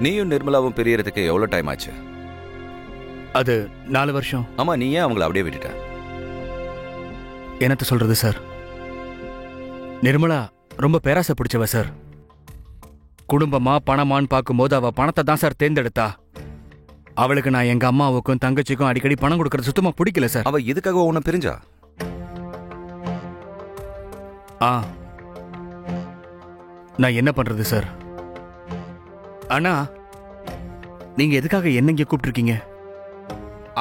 நீயும் நிர்மலாவும் பிரியறதுக்கு எவ்வளவு டைம் ஆச்சு? அது 4 வருஷம். ஆமா, நீ ஏன் அவங்கள அப்படியே விட்டுட்ட? என்னத்த சொல்றது சார், நிர்மலா ரொம்ப பேராசை பிடிச்சவ சார். குடும்பமா பணமான்னு பார்க்கும்போது அவ பணத்தை தான் சார் தேர்ந்தெடுத்தா. அவளுக்கு நான் எங்க அம்மாவுக்கும் தங்கச்சிக்கும் அடிக்கடி பணம் கொடுக்கறது சுத்தமா பிடிக்கல சார். அவ எதுக்காக உன்னை பிரிஞ்சா? நான் என்ன பண்றது சார்? ஆனா நீங்க எதுக்காக என்ன இங்க கூப்பிட்டுருக்கீங்க?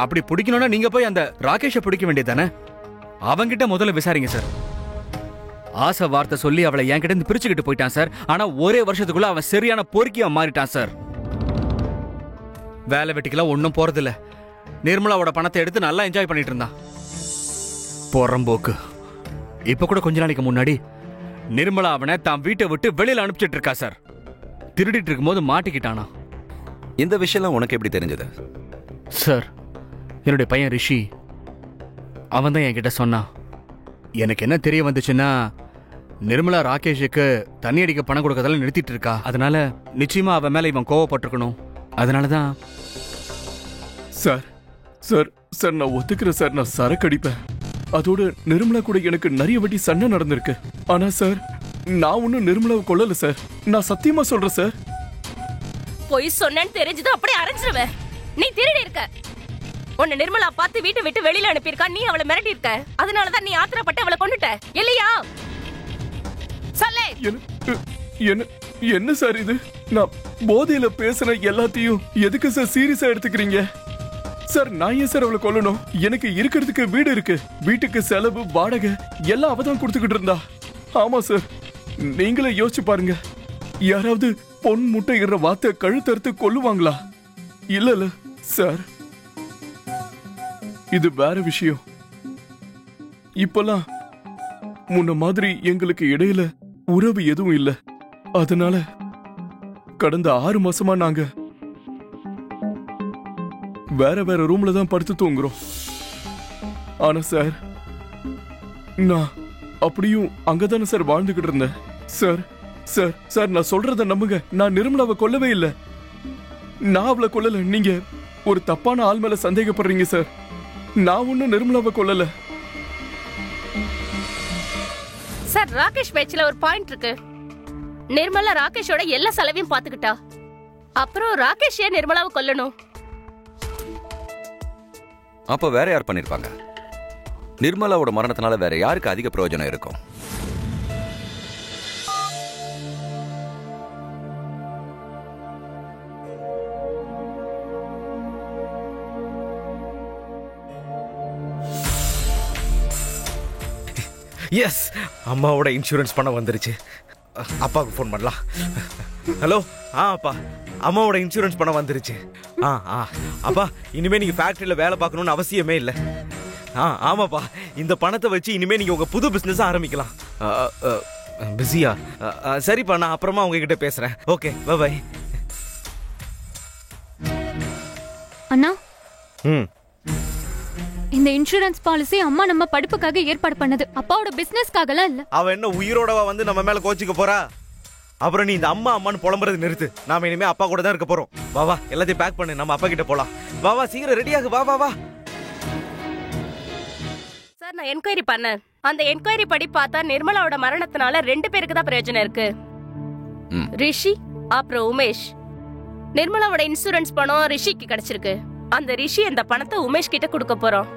அப்படி பிடிக்கணும்னா நீங்க போய் அந்த ராகேஷை பிடிக்க வேண்டியதானே? அவங்கிட்ட முதல்ல விசாரிங்க சார். ஆசை வார்த்தை சொல்லி அவளை என்கிட்ட இருந்து பிரிச்சுக்கிட்டு போயிட்டான் சார். ஆனா ஒரே வருஷத்துக்குள்ள அவன் சரியான பொறுக்கியா மாறிட்டான் சார். வேலை வெட்டிக்கெல்லாம் ஒன்னும் போறதில்ல. நிர்மலாவோட பணத்தை எடுத்து நல்லா என்ஜாய் பண்ணிட்டு இருந்தான். போறம்போக்கு. இப்ப கூட கொஞ்ச நாளைக்கு முன்னாடி நிர்மலா அவனை தான் வீட்டை விட்டு வெளியில அனுப்பிச்சிட்டு இருக்கா சார். திருடிட்டு இருக்கும்போது மாட்டிக்கிட்டானா. இந்த விஷயம் உனக்கு எப்படி தெரிஞ்சது? சார், என்னுடைய பையன் ரிஷி அவன் தான் என்கிட்ட சொன்னான். எனக்கு என்ன தெரிய வந்துச்சுன்னா, நிர்மலா ராகேஷுக்கு தண்ணி அடிக்க பணம் கொடுக்கறதால நிறுத்திட்டு இருக்கா. அதனால நிச்சயமா அவன் மேல இவன் கோவப்பட்டிருக்கணும். அதனாலதான். சார் சார் சார் நான் ஒத்துக்கிறேன் சார், நான் சரக்கு அடிப்பேன். அதோட நிர்மலா கூட எனக்கு நிறைய வாட்டி சண்டை நடந்திருக்கு. ஆனா சார், நான் ஒன்னும் நிர்மலாவை கொல்லல சார். நான் சத்தியமா சொல்றேன் சார். பொய் சொன்னேன்னு தெரிஞ்சது அப்படியே அரைஞ்சிருவேன். நீ திருடி இருக்க. உன்னை நிர்மலா பார்த்து வீட்டை விட்டு வெளியில அனுப்பியிருக்கா. நீ அவளை மிரட்டி இருக்க. அதனாலதான் நீ ஆத்திரப்பட்டு அவளை கொன்னுட்ட இல்லையா? சொல்லு. என்ன சார் இது? நான் போதையில பேசுன எல்லாத்தையும் எதுக்கு சார் சீரியஸா எடுத்துக்கிறீங்க? சார் நான் ஏன் சார் அவளை கொல்லணும்? எனக்கு இருக்கிறதுக்கு வீடு இருக்கு, வீட்டுக்கு செலவு வாடகை எல்லாம் அவதான் கொடுத்துக்கிட்டு இருந்தா. ஆமா சார், நீங்களே யோசிச்சு பாருங்க, யாராவது பொன் முட்டை இடுற வார்த்தை கழுத்தறுத்து கொல்லுவாங்களா? இல்ல சார், இது வேற விஷயம். இப்பெல்லாம் முன்ன மாதிரி எங்களுக்கு இடையில உறவு எதுவும் இல்ல. அதனால கடந்த 6 மாசமா நாங்க வேற வேற ரூம்ல தான் படுத்து தூங்குறோம். ஆனா சார், நான் அப்படியும் அங்கதானே சார் வாழ்ந்துகிட்டு இருந்தேன். சார் சார் சார் நான் சொல்றத நம்புங்க, நான் நிர்மலாவை கொல்லவே இல்லை. நான் அவளை கொல்லல. நீங்க ஒரு தப்பான ஆள் மேல சந்தேகப்படுறீங்க சார். நான் ஒன்னும் நிர்மலாவை கொல்லல சார். ராகேஷ் பேச்சுல ஒரு பாயிண்ட் இருக்கு. நிர்மலா ராகேஷோட எல்லா செலவையும் பாத்துக்கிட்டா, அப்புறம் ராகேஷ் ஏன் நிர்மலாவை கொல்லணும்? அப்ப வேற யார் பண்ணிருப்பாங்க? நிர்மலாவோட மரணத்தினால வேற யாருக்கு அதிக பிரயோஜனம் இருக்கும்? எஸ், அம்மாவோட இன்சூரன்ஸ் பணம் வந்துருச்சு. அப்பாவுக்கு ஃபோன் பண்ணலாம். ஹலோ. அப்பா, அம்மாவோட இன்சூரன்ஸ் பணம் வந்துருச்சு. அப்பா, இனிமே நீங்க ஃபேக்டரியில வேலை பார்க்கணும்னு அவசியமே இல்லை. ஆமாப்பா, இந்த பணத்தை வச்சு இனிமே நீங்க உங்க புது பிசினஸ் ஆரம்பிக்கலாம். பிஸியா? சரிப்பா, நான் அப்புறமா உங்ககிட்ட பேசுறேன். Okay, by. அண்ணா, இந்த இன்சூரன்ஸ் பாலிசி அம்மா நம்ம படிப்புக்காக ஏற்பாடு பண்ணது, அப்பாவோட பிசினஸ்க்காகலாம் இல்ல. அவ என்ன உயிரோடவா வந்து நம்ம மேல கோச்சிக்க போறா? அப்புறம் நீ இந்த அம்மா அம்மான்னு புலம்புறது நிறுத்து. நாம இனிமே அப்பா கூட தான் இருக்க போறோம். வா, எல்லாத்தையும் பேக் பண்ணு, நம்ம அப்பா கிட்ட போலாம். வா, சீக்கிரம் ரெடியாகு. வா. சார், நான் என்கொயரி பண்ணேன். அந்த என்கொயரி படி பார்த்தா நிர்மலாவோட மரணத்தினால 2 பேருக்கு தான் பிரயோஜனம் இருக்கு. ரிஷி அப்புறம் உமேஷ். நிர்மலாவோட இன்சூரன்ஸ் பணம் ரிஷிக்கு கிடைச்சிருக்கு. அந்த ரிஷி இந்த பணத்தை உமேஷ் கிட்ட கொடுக்க போறோம்,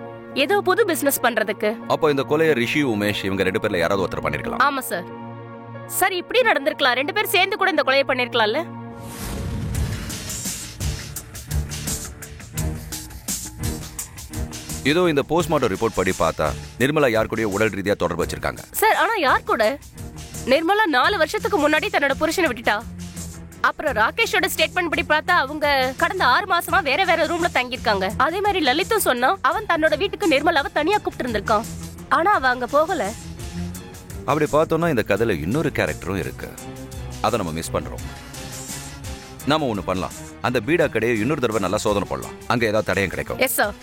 ஏதோ புது பிசினஸ் பண்றதுக்கு. அப்போ இந்த கொலையை ரிஷி உமேஷ் இவங்க 2 பேர்ல யாராவது ஒருத்தர் பண்ணிருக்கலாம். ஆமா சார். சார், இப்படி நடந்திருக்கலாம். 2 பேர் சேர்ந்து கூட இந்த கொலையை பண்ணிருக்கலாம்ல. இதோ இந்த போஸ்ட்மார்ட்டம் ரிப்போர்ட் படி பார்த்தா நிர்மலா யார் கூடயோ உடல் ரீதியா தொடர்பு வச்சிருக்காங்க. சார், ஆனா யார் கூட? நிர்மலா 4 வருஷத்துக்கு முன்னாடி தன்னோட புருஷனை விட்டுட்டா. அப்புறம் ராகேஷோட ஸ்டேட்மெண்ட் படி பார்த்தா அவங்க கடந்த 6 மாசமா வேற வேற ரூம்ல தங்கியிருக்காங்க. அதே மாதிரி லலித்தும் சொன்னா அவன் தன்னோட வீட்டுக்கு நிர்மலாவை தனியா கூப்பிட்டு இருந்திருக்கான். ஆனா அவ அங்க போகல. அப்படி பார்த்தோம்னா இந்த கதையில இன்னொரு கேரக்டரும் இருக்கு. அதை நம்ம மிஸ் பண்றோம். நாம ஒண்ணு பண்ணலாம், அந்த பீடா கடையை இன்னொரு தடவை நல்லா சோதனை பண்ணலாம். அங்க ஏதாவது தடயம் கிடைக்கும். Yes sir.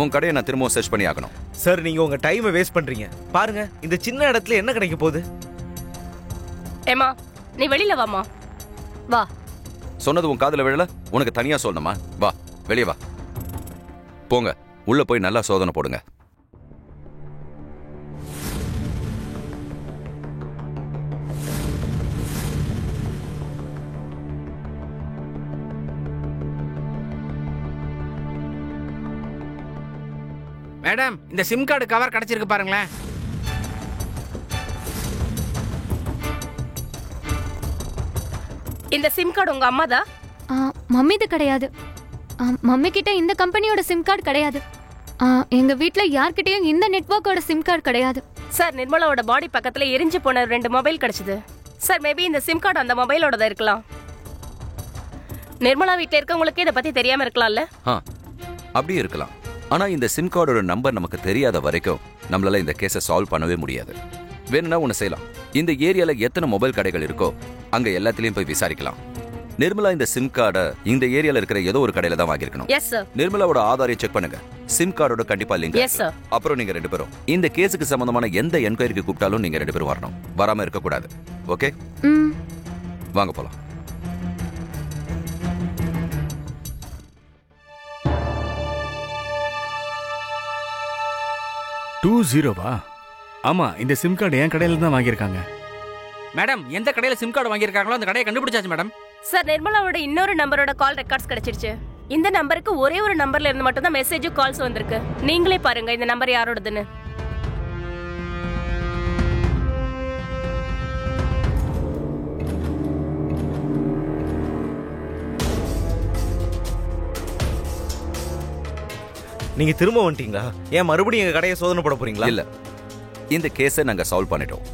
உன் கடையை நான் திரும்பவும் சர்ச் பண்ணி ஆகணும். சார், நீங்க உங்க டைமை வேஸ்ட் பண்றீங்க. பாருங்க, இந்த சின்ன இடத்துல என்ன கிடைக்க போகுது? ஏமா, நீ வெளியில வாமா. வா. சொன்னது உன் காதுல விழல? உனக்கு தனியா சொல்லணுமா? வா, வெளியே வா. போங்க, உள்ள போய் நல்லா சோதனை போடுங்க. மேடம், இந்த சிம் கார்டு கவர் கிடைச்சிருக்கு பாருங்களேன். இந்த சிம் கார்டு உங்க அம்மாதா? மம்மிது கிடையாது. மம்மி கிட்ட இந்த கம்பெனியோட சிம் கார்டு கிடையாது. எங்க வீட்ல யார்கிட்டயும் இந்த நெட்வொர்க்கோட சிம் கார்டு கிடையாது. சார், நிர்மலாவோட பாடி பக்கத்துல எரிஞ்சு போன 2 மொபைல் கிடைச்சது. சார், மேபி இந்த சிம் கார்டு அந்த மொபைலோட தான் இருக்கலாம். நிர்மலா வீட்ல இருக்கவங்களுக்கு இதை பத்தி தெரியாம இருக்கலாம்ல? அப்படியே இருக்கலாம். ஆனா இந்த சிம் கார்டோட நம்பர் நமக்கு தெரியாத வரைக்கும் நம்மளால இந்த கேஸை சால்வ் பண்ணவே முடியாது. வேணும்னா ஒண்ணு செய்யலாம், இந்த ஏரியால எத்தனை மொபைல் கடைகள் இருக்கோ அங்க எல்லாத்துலயும் போய் விசாரிக்கலாம். நிர்மலா இந்த சிம் கார்டை இந்த ஏரியால இருக்கிற ஏதோ ஒரு கடையில தான் வாங்கியிருக்கணும். Yes sir. நிர்மலாவோட ஆதாரை செக் பண்ணுங்க. சிம் கார்டோட கண்டிப்பா லிங்க். Yes sir. அப்புறம் நீங்க 2 பேரும் இந்த கேஸுக்கு சம்பந்தமான எந்த என்கொயரிக்கு கூப்பிட்டாலும் நீங்க 2 பேரும் வரணும். வராம இருக்க கூடாது. ஓகே, வாங்க போலாம். ஆமா, இந்த சிம் கார்டு என் கடையில தான் வாங்கியிருக்காங்க. மேடம், எந்த கடையில சிம் கார்டு வாங்கியிருக்காங்களோ அந்த கடையை கண்டுபிடிச்சாச்சு மேடம். சார், நிர்மலாவோட இன்னொரு நம்பரோட கால் ரெக்கார்ட்ஸ் கிடைச்சிருச்சு. இந்த நம்பருக்கு ஒரே ஒரு நம்பர்ல இருந்து மட்டும் தான் மெசேஜும் கால்ஸ் வந்திருக்கு. நீங்களே பாருங்க இந்த நம்பர் யாரோடதுன்னு. நீங்க திரும்ப வந்துட்டீங்களா? ஏன் மறுபடியும் எங்க கடையை சோதனை போட போறீங்களா? இல்ல, இந்த கேஸை நாங்க சால்வ் பண்ணிட்டோம்.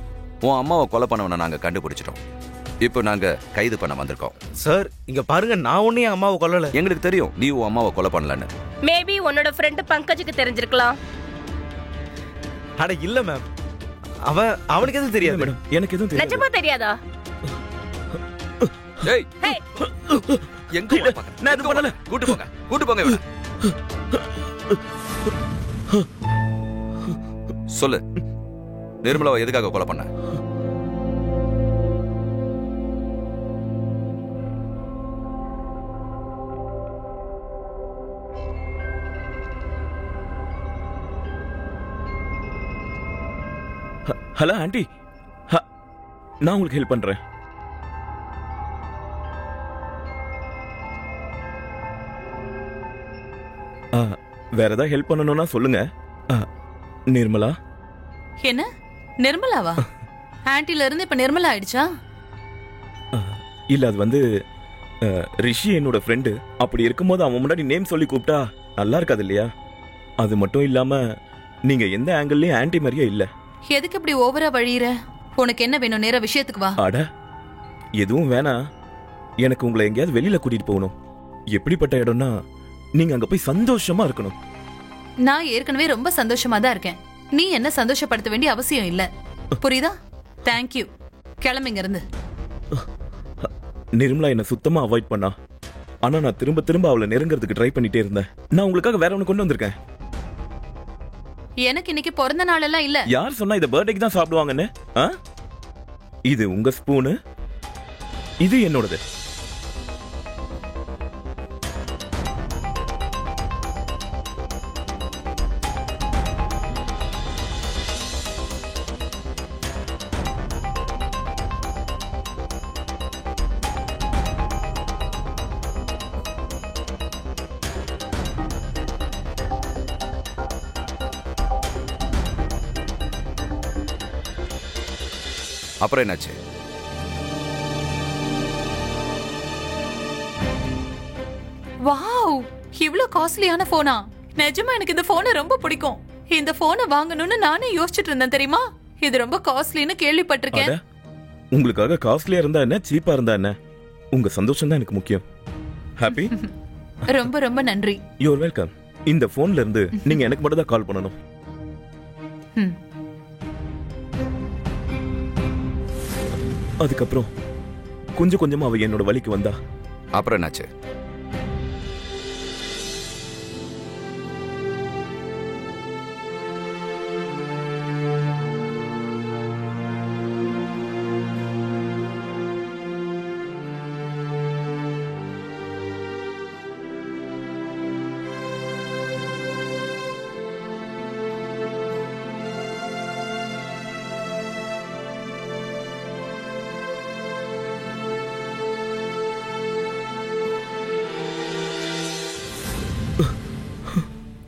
உன் அம்மாவை கொலை பண்ணவனை நாங்க கண்டுபிடிச்சிட்டோம். இப்போ நாங்க கைது பண்ண வந்திருக்கோம். சார் இங்க பாருங்க, நான் ஒன்னும் என் அம்மாவை கொல்லல. எங்களுக்கு தெரியும் நீ உன் அம்மாவை கொலை பண்ணலன்னு. மேபி உன்னோட ஃப்ரெண்ட் பங்கஜுக்கு தெரிஞ்சிருக்கலாம். அட இல்ல மேம், அவனுக்கு எதுவும் தெரியாது மேடம். எனக்கு எதுவும் தெரியாது. நிஜமா தெரியாதா? ஏய், ஹே, எங்க ஓட பாக்க? நான் எதுவும் பண்ணல. கூட்டு போங்க இவனை. சொல்லு, நிர்மலாவை எதுக்காக கொலை பண்ண? ஹலோ ஆண்டி, நான் உங்களுக்கு ஹெல்ப் பண்றேன். வேற ஏதாவது ஹெல்ப் பண்ணணும்னா சொல்லுங்க. நிர்மலா. என்ன நிர்மலாவா? ஆன்ட்டில இருந்து இப்ப நிர்மலா ஆயிடுச்சா? இல்ல, அது வந்து ரிஷி என்னோட ஃப்ரெண்டு. அப்படி இருக்கும்போது அவன் முன்னாடி நேம் சொல்லி கூப்பிட்டா நல்லா இருக்காது இல்லையா? அது மட்டும் இல்லாம நீங்க எந்த ஆங்கிள்லயும் ஆன்ட்டி மாதிரியே இல்ல. எதுக்கு இப்படி ஓவரா வழியிற? உனக்கு என்ன வேணும்? நேரா விஷயத்துக்கு வா. அட எதுவும் வேணாம். எனக்கு உங்களை எங்கேயாவது வெளியில கூட்டிட்டு போகணும். எப்படிப்பட்ட இடம்னா நீங்க அங்க போய் சந்தோஷமா இருக்கணும். நான் ஏற்கனவே ரொம்ப சந்தோஷமா தான் இருக்கேன். நீ என்ன சந்தோஷப்படுத்த வேண்டிய அவசியம் இல்ல. புரியுதா? தேங்க்யூ. கிளம்பிங்க இருந்து. நிர்மலா என்ன சுத்தமா அவாய்ட் பண்ணா. ஆனா நான் திரும்ப திரும்ப அவளை நெருங்கிறதுக்கு ட்ரை பண்ணிட்டே இருந்தேன். நான் உங்களுக்காக வேற ஒண்ணு கொண்டு வந்திருக்கேன். எனக்கு இன்னைக்கு பிறந்த நாள் எல்லாம் இல்ல. யார் சொன்னா இத பர்த்டேக்கு தான் சாப்பிடுவாங்கன்னு? இது உங்க ஸ்பூனு, இது என்னோடது. அப்புறம் என்னாச்சு? வாவ், இவ்ளோ காஸ்ட்லியான போனா? நிஜமா எனக்கு இந்த போனை ரொம்ப பிடிக்கும். இந்த போனை வாங்கணும்னு நானே யோசிச்சுட்டு இருந்தேன் தெரியுமா? இது ரொம்ப காஸ்ட்லின்னு கேள்விப்பட்டிருக்கேன். உங்களுக்காக காஸ்ட்லியா இருந்தா என்ன, சீப்பா இருந்தா என்ன, உங்க சந்தோஷம் தான் எனக்கு முக்கியம். ஹாப்பி? ரொம்ப ரொம்ப நன்றி. You are welcome. இந்த போன்ல இருந்து நீங்க எனக்கு மட்டும் தான் கால் பண்ணணும். அதுக்கப்புறம் கொஞ்சம் கொஞ்சமா அவ என்னோட வழிக்கு வந்தா. அப்புறம் என்னாச்சு?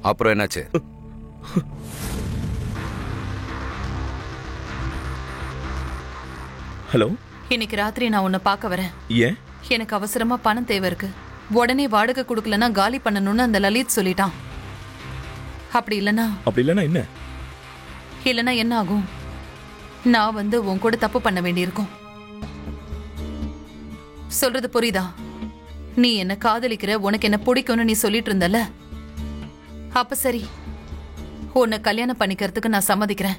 அப்புறம் என்னாச்சு? ஹலோ, இன்னைக்கு ராத்திரி நான் உன்னை பார்க்க வரேன். ஏன்? எனக்கு அவசரமா பணம் தேவை இருக்கு. உடனே வாடகை கொடுக்கலன்னா காலி பண்ணணும்னு அந்த லலித் சொல்லிட்டான். அப்படி இல்லனா என்ன? இல்லனா என்ன ஆகும்? நான் வந்து உன் கூட தப்பு பண்ண வேண்டியிருக்கும். சொல்றது புரியுதா? நீ என்ன காதலிக்கிற, உனக்கு என்ன பிடிக்கும்னு நீ சொல்லிட்டு இருந்தல. அப்ப சரி, உன்னை கல்யாணம் பண்ணிக்கிறதுக்கு நான் சம்மதிக்கிறேன்.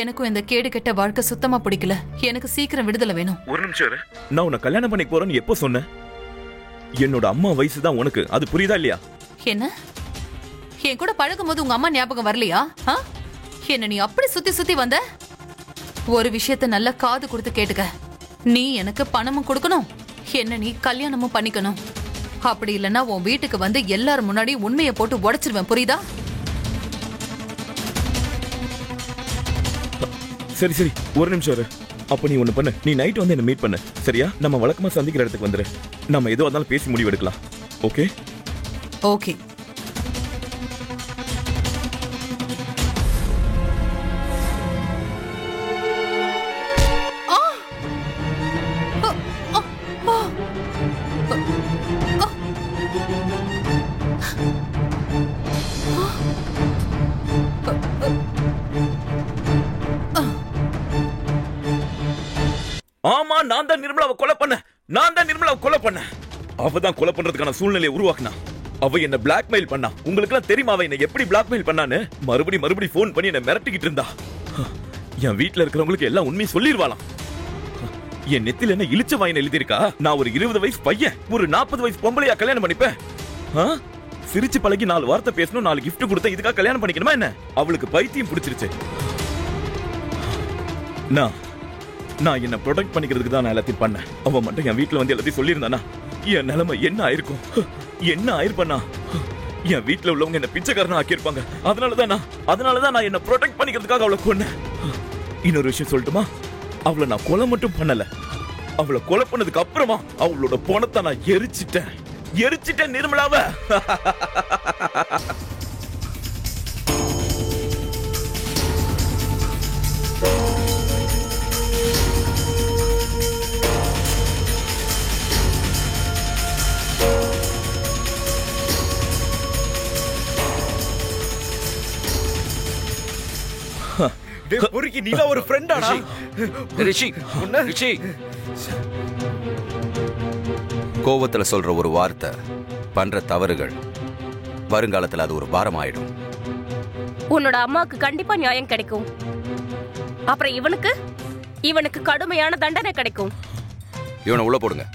எனக்கும் இந்த கேடு கெட்ட வாழ்க்கை சுத்தமா பிடிக்கல. எனக்கு சீக்கிரம் விடுதலை வேணும். ஒரு நிமிஷம் இரு. நான் உன்னை கல்யாணம் பண்ணிக்க போறேன்னு எப்போ சொன்ன? என்னோட அம்மா வயசு தான் உனக்கு, அது புரியுதா இல்லையா? என்ன, என் கூட பழகும் போது உங்க அம்மா ஞாபகம் வரலையா? என்ன நீ அப்படி சுத்தி சுத்தி வந்த? ஒரு விஷயத்த நல்லா காது கொடுத்து கேட்டுக்க. நீ எனக்கு பணமும் கொடுக்கணும், என்ன நீ கல்யாணமும் பண்ணிக்கணும். அப்படி இல்லைன்னா உன் வீட்டுக்கு வந்து எல்லாரும் முன்னாடி உண்மையை போட்டு உடைச்சிருவேன். புரியுதா? சரி சரி, ஒரு நிமிஷம் இரு. அப்ப நீ ஒண்ணு பண்ணு, நீ நைட் வந்து என்ன மீட் பண்ணு, சரியா? நம்ம வழக்கமா சந்திக்கிற இடத்துக்கு வந்துரு. நம்ம எதுவா இருந்தாலும் பேசி முடிவு எடுக்கலாம். ஓகே? ஓகே. ஆமா, நான் தான் நிர்மலாவை கொலை பண்ணேன். அவ தான் கொலை பண்றதுக்கான சூழ்நிலையை உருவாக்குனா. அவ என்ன பிளாக்மெயில் பண்ணா. உங்களுக்கு எல்லாம் தெரியுமா அவ என்ன எப்படி பிளாக்மெயில் பண்ணான்னு? மறுபடி ஃபோன் பண்ணி என்ன மிரட்டிக்கிட்டு இருந்தா. என் வீட்டுல இருக்கிறவங்களுக்கு எல்லாம் உண்மையை சொல்லிடுவாளாம். என் நெத்தில என்ன இழிச்ச வாயின எழுதிருக்கா? நான் ஒரு 20 வயசு பையன் ஒரு 40 வயசு பொம்பளையா கல்யாணம் பண்ணிப்பேன்? சிரிச்சு பழகி 4 வார்த்தை பேசணும், 4 கிஃப்ட் கொடுத்தா இதுக்காக கல்யாணம் பண்ணிக்கணுமா என்ன? அவளுக்கு பைத்தியம் பிடிச்சிருச்சு. நான் என்ன ப்ரொடெக்ட் பண்ணிக்கிறதுக்கு தான் நான் எல்லாத்தையும் பண்ணேன். அவன் மட்டும் என் வீட்டுல வந்து எல்லாத்தையும் சொல்லியிருந்தானா என் நிலைமை என்ன ஆயிருக்கும்? என்ன ஆயிருப்பா? என் வீட்டுல உள்ளவங்க என்ன பிச்சைக்காரனா ஆக்கியிருப்பாங்க. அதனாலதான் நான் என்ன ப்ரொடெக்ட் பண்ணிக்கிறதுக்காக அவளை கொன்னேன். இன்னொரு விஷயம் சொல்லட்டுமா? அவளை நான் கொலை மட்டும் பண்ணல. அவளை கொலை பண்ணதுக்கு அப்புறமா அவளோட பணத்தை நான் எரிச்சிட்டேன் நிர்மலாவை. பொறுக்கி நீல ஒரு ஃப்ரெண்டாடா. ரிஷி கோவத்துல சொல்ற ஒரு வார்த்தை, பண்ற தவறுகள் வருங்காலத்துல அது ஒரு பாரம் ஆயிடும். உன்னோட அம்மாவுக்கு கண்டிப்பா நியாயம் கிடைக்கும். அப்புறம் இவனுக்கு கடுமையான தண்டனை கிடைக்கும். இவனை உள்ள போடுங்க.